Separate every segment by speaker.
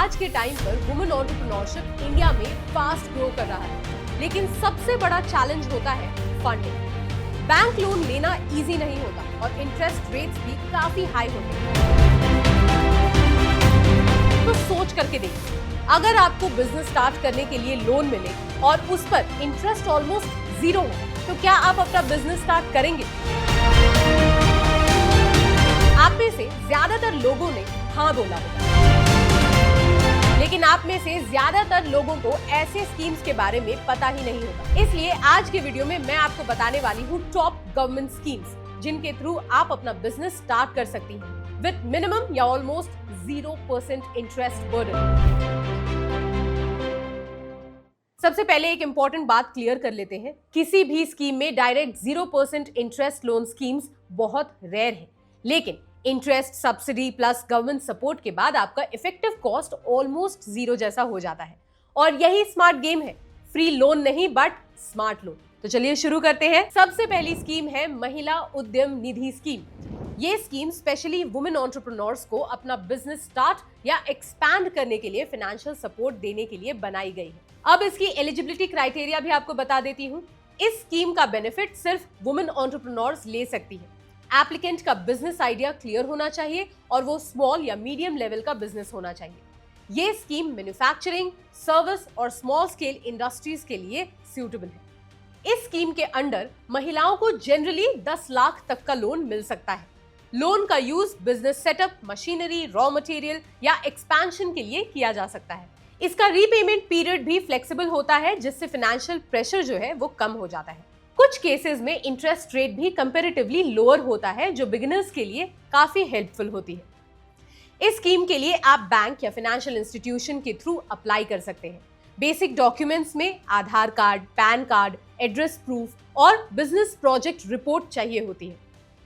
Speaker 1: आज के टाइम पर वुमेन एंटरप्रेन्योरशिप इंडिया में फास्ट ग्रो कर रहा है, लेकिन सबसे बड़ा चैलेंज होता है फंडिंग। बैंक लोन लेना इजी नहीं होता और इंटरेस्ट रेट्स भी काफी हाई होते हैं। तो सोच करके देखिए, अगर आपको बिजनेस स्टार्ट करने के लिए लोन मिले और उस पर इंटरेस्ट ऑलमोस्ट जीरो हो, तो क्या आप अपना बिजनेस स्टार्ट करेंगे? आप में से ज्यादातर लोगों ने हाँ बोला होगा, लेकिन आप में से ज्यादातर लोगों को ऐसे स्कीम्स के बारे में पता ही नहीं होगा। इसलिए आज के वीडियो में मैं आपको बताने वाली हूँ टॉप गवर्नमेंट स्कीम्स, जिनके थ्रू आप अपना बिजनेस स्टार्ट कर सकती हैं विद मिनिमम या ऑलमोस्ट 0% इंटरेस्ट बर्डन। सबसे पहले एक इंपॉर्टेंट बात क्लियर कर लेते हैं, किसी भी स्कीम में डायरेक्ट 0% इंटरेस्ट लोन स्कीम्स बहुत रेयर है, लेकिन interest, subsidy plus government support के बाद आपका इफेक्टिव कॉस्ट ऑलमोस्ट जीरो जैसा हो जाता है। और यही स्मार्ट गेम है, फ्री लोन नहीं बट स्मार्ट लोन। तो चलिए शुरू करते हैं। सबसे पहली स्कीम है महिला उद्यम निधि स्कीम। ये स्कीम स्पेशली वुमेन एंटरप्रेन्योर्स को अपना बिजनेस स्टार्ट या एक्सपैंड करने के लिए फाइनेंशियल सपोर्ट देने के लिए बनाई गई है। अब इसकी एलिजिबिलिटी क्राइटेरिया भी आपको बता देती हूँ। इस स्कीम का बेनिफिट सिर्फ वुमेन एंटरप्रेन्योर्स ले सकती है। एप्लीकेंट का बिजनेस आइडिया क्लियर होना चाहिए और वो स्मॉल या मीडियम लेवल का बिजनेस होना चाहिए। ये स्कीम मैन्युफैक्चरिंग, सर्विस और स्मॉल स्केल इंडस्ट्रीज के लिए सूटेबल है। इस स्कीम के अंडर महिलाओं को जनरली 10 लाख तक का लोन मिल सकता है। लोन का use business setup, machinery, raw material या एक्सपेंशन के लिए किया जा सकता है। इसका रीपेमेंट पीरियड भी फ्लेक्सिबल होता है, जिससे फाइनेंशियल प्रेशर जो है वो कम हो जाता है। कुछ केसेस में इंटरेस्ट रेट भी कंपैरेटिवली लोअर होता है, जो बिगिनर्स के लिए काफी हेल्पफुल होती है। इस स्कीम के लिए आप बैंक या फाइनेंशियल इंस्टीट्यूशन के थ्रू अप्लाई कर सकते हैं। बेसिक डॉक्यूमेंट्स में Aadhaar card, PAN card, address proof और बिजनेस प्रोजेक्ट रिपोर्ट चाहिए होती है।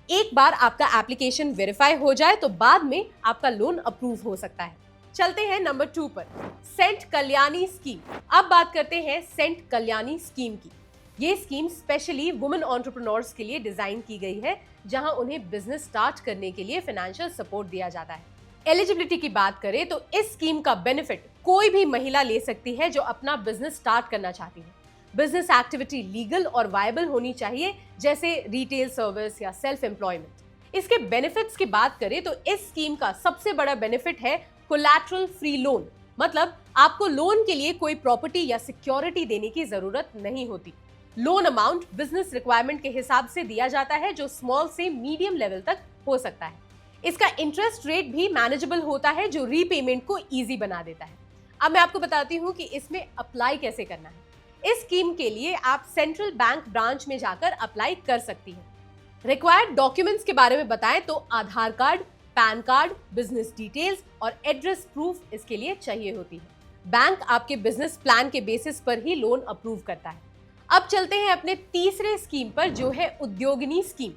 Speaker 1: एक बार आपका एप्लीकेशन वेरीफाई हो जाए तो बाद में आपका लोन अप्रूव हो सकता है। चलते हैं नंबर 2 पर, सेंट कल्याणी स्कीम। अब बात करते हैं सेंट कल्याणी स्कीम की। ये स्कीम स्पेशली वुमेन एंटरप्रेन्योर्स के लिए डिजाइन की गई है, जहां उन्हें बिजनेस स्टार्ट करने के लिए फाइनेंशियल सपोर्ट दिया जाता है। एलिजिबिलिटी की बात करें तो इस स्कीम का बेनिफिट कोई भी महिला ले सकती है जो अपना बिजनेस स्टार्ट करना चाहती है। बिजनेस एक्टिविटी लीगल और वायबल होनी चाहिए, जैसे रिटेल सर्विस या सेल्फ एम्प्लॉयमेंट। इसके बेनिफिट्स की बात करें तो इस स्कीम का सबसे बड़ा बेनिफिट है कोलैटरल फ्री लोन, मतलब आपको लोन के लिए कोई प्रॉपर्टी या सिक्योरिटी देने की जरूरत नहीं होती। लोन अमाउंट बिजनेस रिक्वायरमेंट के हिसाब से दिया जाता है, जो स्मॉल से मीडियम लेवल तक हो सकता है। इसका इंटरेस्ट रेट भी मैनेजेबल होता है, जो रीपेमेंट को इजी बना देता है। अब मैं आपको बताती हूँ कि इसमें अप्लाई कैसे करना है। इस स्कीम के लिए आप सेंट्रल बैंक ब्रांच में जाकर अप्लाई कर सकती हैं। रिक्वायर्ड डॉक्यूमेंट्स के बारे में बताएं तो Aadhaar card, PAN card, business details और एड्रेस प्रूफ इसके लिए चाहिए होती है। बैंक आपके बिजनेस प्लान के बेसिस पर ही लोन अप्रूव करता है। अब चलते हैं अपने तीसरे स्कीम पर, जो है उद्योगिनी स्कीम।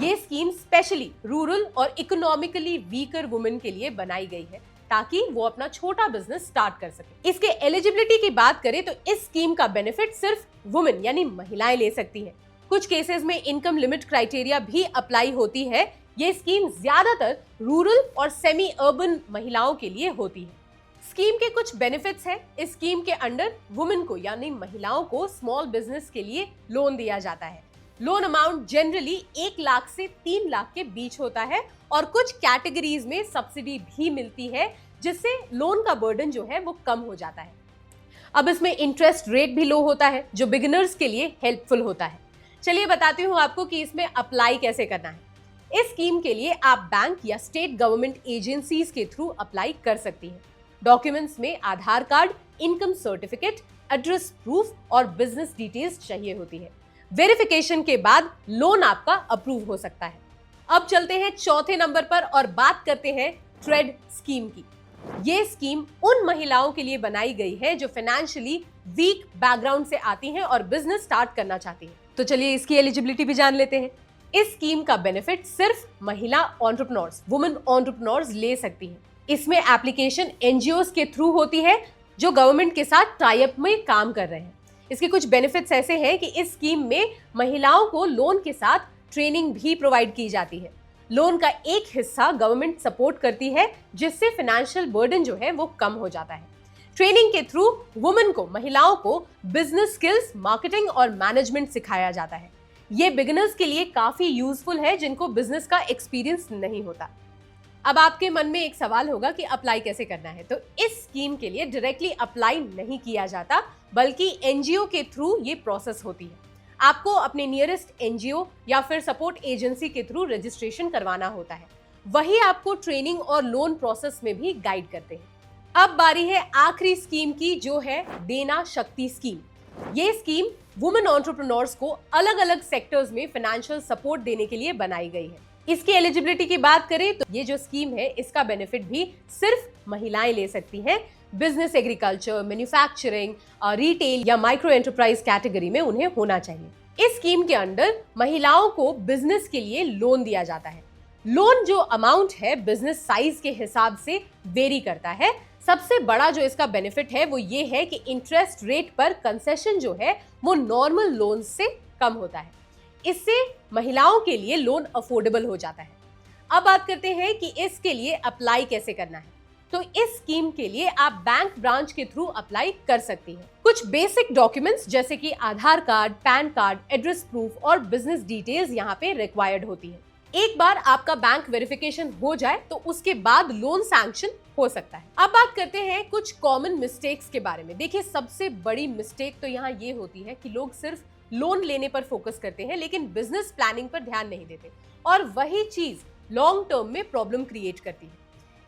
Speaker 1: ये स्कीम स्पेशली रूरल और इकोनॉमिकली वीकर वुमेन के लिए बनाई गई है, ताकि वो अपना छोटा बिजनेस स्टार्ट कर सके। इसके एलिजिबिलिटी की बात करें तो इस स्कीम का बेनिफिट सिर्फ वुमेन यानी महिलाएं ले सकती हैं। कुछ केसेस में इनकम लिमिट क्राइटेरिया भी अप्लाई होती है। ये स्कीम ज्यादातर रूरल और सेमी अर्बन महिलाओं के लिए होती है। स्कीम के कुछ बेनिफिट्स हैं। इस स्कीम के अंडर वुमेन को यानी महिलाओं को स्मॉल बिजनेस के लिए लोन दिया जाता है। लोन अमाउंट जनरली 1 लाख से 3 लाख के बीच होता है और कुछ कैटेगरीज में सब्सिडी भी मिलती है, जिससे लोन का बर्डन जो है वो कम हो जाता है। अब इसमें इंटरेस्ट रेट भी लो होता है, जो बिगिनर्स के लिए हेल्पफुल होता है। चलिए बताती हूँ आपको कि इसमें अप्लाई कैसे करना है। इस स्कीम के लिए आप बैंक या स्टेट गवर्नमेंट एजेंसीज के थ्रू अप्लाई कर सकती हैं। डॉक्यूमेंट्स में Aadhaar card, income certificate, address proof और बिजनेस डिटेल्स चाहिए होती है। वेरिफिकेशन के बाद लोन आपका अप्रूव हो सकता है। अब चलते हैं चौथे नंबर पर और बात करते हैं ट्रेड स्कीम की। ये स्कीम उन महिलाओं के लिए बनाई गई है जो फाइनेंशियली वीक बैकग्राउंड से आती हैं और बिजनेस स्टार्ट करना चाहती हैं। तो चलिए इसकी एलिजिबिलिटी भी जान लेते हैं। इस स्कीम का बेनिफिट सिर्फ महिला एंटरप्रेन्योर्स, वुमेन एंटरप्रेन्योर्स ले सकती हैं। इसमें एप्लीकेशन एनजीओस के थ्रू होती है, जो गवर्नमेंट के साथ टाई अप में काम कर रहे हैं। इसके कुछ बेनिफिट्स ऐसे हैं कि इस स्कीम में महिलाओं को लोन के साथ ट्रेनिंग भी प्रोवाइड की जाती है। लोन का एक हिस्सा गवर्नमेंट सपोर्ट करती है, जिससे फाइनेंशियल बर्डन जो है वो कम हो जाता है। ट्रेनिंग के थ्रू वुमेन को, महिलाओं को बिजनेस स्किल्स, मार्केटिंग और मैनेजमेंट सिखाया जाता है। ये बिगिनर्स के लिए काफी यूजफुल है जिनको बिजनेस का एक्सपीरियंस नहीं होता। अब आपके मन में एक सवाल होगा कि अप्लाई कैसे करना है। तो इस स्कीम के लिए डायरेक्टली अप्लाई नहीं किया जाता, बल्कि एनजीओ के थ्रू ये प्रोसेस होती है। आपको अपने नियरेस्ट एनजीओ या फिर सपोर्ट एजेंसी के थ्रू रजिस्ट्रेशन करवाना होता है। वही आपको ट्रेनिंग और लोन प्रोसेस में भी गाइड करते हैं। अब बारी है आखिरी स्कीम की, जो है देना शक्ति स्कीम। ये स्कीम वुमेन एंटरप्रेन्योर्स को अलग अलग सेक्टर्स में फाइनेंशियल सपोर्ट देने के लिए बनाई गई है। इसकी एलिजिबिलिटी की बात करें तो ये जो स्कीम है, इसका बेनिफिट भी सिर्फ महिलाएं ले सकती हैं। बिजनेस, एग्रीकल्चर, मैन्युफैक्चरिंग, रिटेल या माइक्रो एंटरप्राइज कैटेगरी में उन्हें होना चाहिए। इस स्कीम के अंडर महिलाओं को बिजनेस के लिए लोन दिया जाता है। लोन जो अमाउंट है बिजनेस साइज के हिसाब से वेरी करता है। सबसे बड़ा जो इसका बेनिफिट है वो ये है कि इंटरेस्ट रेट पर कंसेशन जो है वो नॉर्मल लोन से कम होता है। इससे महिलाओं के लिए लोन अफोर्डेबल हो जाता है। अब बात करते हैं कि इसके लिए अप्लाई कैसे करना है। तो इस स्कीम के लिए आप बैंक ब्रांच के थ्रू अप्लाई कर सकती हैं। कुछ बेसिक डॉक्यूमेंट्स जैसे कि Aadhaar card, PAN card, address proof और बिजनेस डिटेल्स यहाँ पे रिक्वायर्ड होती है। एक बार आपका बैंक वेरिफिकेशन हो जाए तो उसके बाद लोन सैंक्शन हो सकता है। अब बात करते हैं कुछ कॉमन मिस्टेक्स के बारे में। देखिए, सबसे बड़ी मिस्टेक तो यहाँ ये होती है कि लोग सिर्फ लोन लेने पर फोकस करते हैं, लेकिन बिजनेस प्लानिंग पर ध्यान नहीं देते, और वही चीज लॉन्ग टर्म में प्रॉब्लम क्रिएट करती है।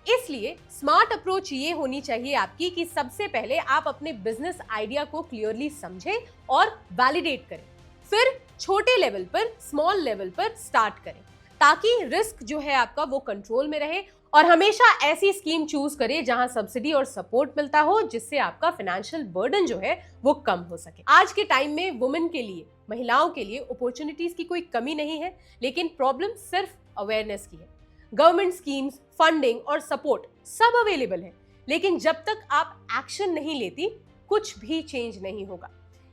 Speaker 1: इसलिए स्मार्ट अप्रोच ये होनी चाहिए आपकी कि सबसे पहले आप अपने बिजनेस आइडिया को क्लियरली समझें और वैलिडेट करें, फिर छोटे लेवल पर, स्मॉल लेवल पर स्टार्ट करें, ताकि रिस्क जो है आपका वो कंट्रोल में रहे, और हमेशा ऐसी स्कीम चूज करें जहां सब्सिडी और सपोर्ट मिलता हो, जिससे आपका फाइनेंशियल बर्डन जो है वो कम हो सके। आज के टाइम में वुमेन के लिए, महिलाओं के लिए अपॉर्चुनिटीज की कोई कमी नहीं है, लेकिन प्रॉब्लम सिर्फ अवेयरनेस की है। गवर्नमेंट स्कीम्स, फंडिंग और सपोर्ट सब अवेलेबल है, लेकिन जब तक आप एक्शन नहीं लेती कुछ भी चेंज नहीं होगा।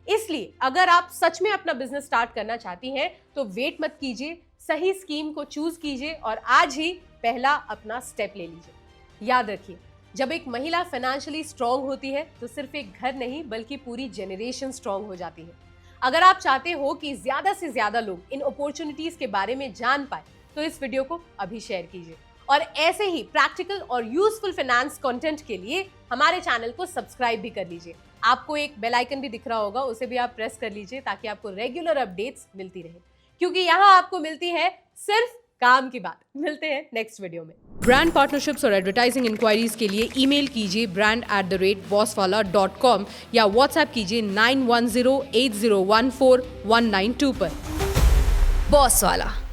Speaker 1: इसलिए अगर आप सच में अपना बिजनेस स्टार्ट करना चाहती हैं तो वेट मत कीजिए, सही स्कीम को चूज कीजिए और आज ही पहला अपना स्टेप ले लीजिए। याद रखिए, जब एक महिला फाइनेंशियली स्ट्रांग होती है तो सिर्फ एक घर नहीं बल्कि पूरी जनरेशन स्ट्रांग हो जाती है। अगर आप चाहते हो कि ज्यादा से ज्यादा लोग इन अपॉर्चुनिटीज के बारे में जान पाए तो इस वीडियो को अभी शेयर कीजिए, और ऐसे ही प्रैक्टिकल और यूजफुल फाइनेंस कंटेंट के लिए हमारे चैनल को सब्सक्राइब भी कर लीजिए। आपको एक बेल आइकन भी दिख रहा होगा, उसे भी आप प्रेस कर लीजिए ताकि आपको रेगुलर अपडेट्स मिलती रहे, क्योंकि यहाँ आपको मिलती है सिर्फ काम की बात। मिलते हैं नेक्स्ट वीडियो में। ब्रांड पार्टनरशिप्स और एडवर्टाइजिंग इंक्वायरीज के लिए ईमेल कीजिए brand@bosswala.com या व्हाट्सएप कीजिए 9108014192 पर। बॉस वाला।